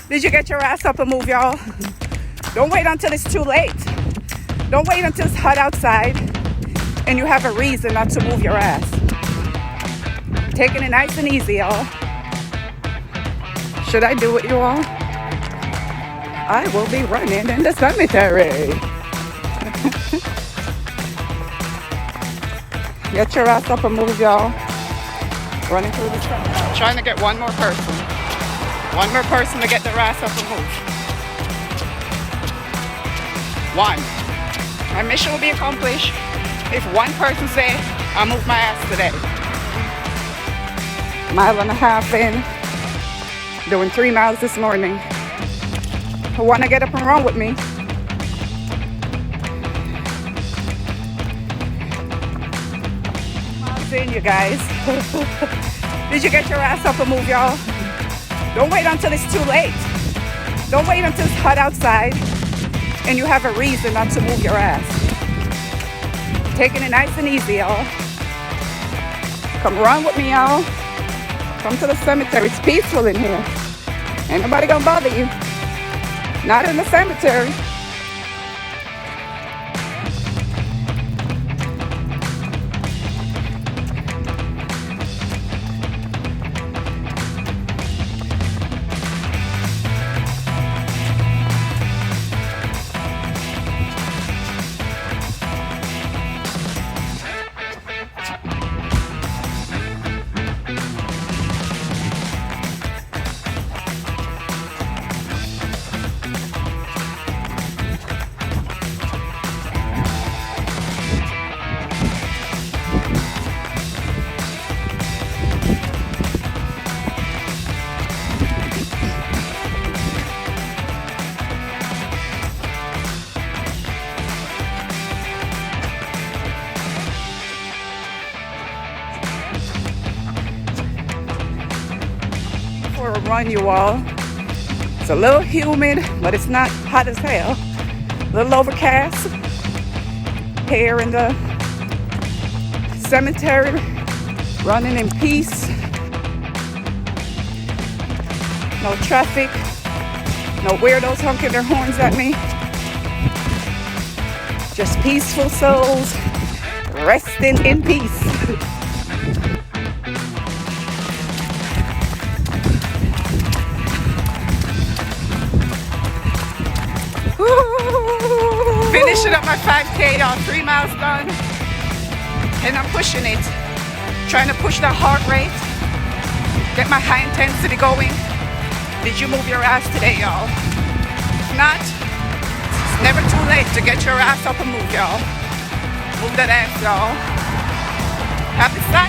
Did you get your ass up and move, y'all? Don't wait until it's too late. Don't wait until it's hot outside and you have a reason not to move your ass. Taking it nice and easy, y'all. Should I do it, you all? I will be running in the cemetery. Get your ass up and move, y'all. Running through the cemetery. Trying to get one more person. One more person to get their ass up and move. One. My mission will be accomplished if one person say, I'll move my ass today. Mile and a half in. Doing 3 miles this morning. Who want to get up and run with me? Miles in, you guys. Did you get your ass up and move, y'all? Don't wait until it's too late. Don't wait until it's hot outside and you have a reason not to move your ass. Taking it nice and easy, y'all. Come run with me, y'all. Come to the cemetery. It's peaceful in here. Ain't nobody gonna bother you. Not in the cemetery. For a run, you all. It's a little humid, but it's not hot as hell. A little overcast. Here in the cemetery, running in peace. No traffic. No weirdos honking their horns at me. Just peaceful souls resting in peace. Finishing up my 5K, y'all. 3 miles done. And I'm pushing it. Trying to push that heart rate. Get my high intensity going. Did you move your ass today, y'all? If not, it's never too late to get your ass up and move, y'all. Move that ass, y'all. Happy Saturday.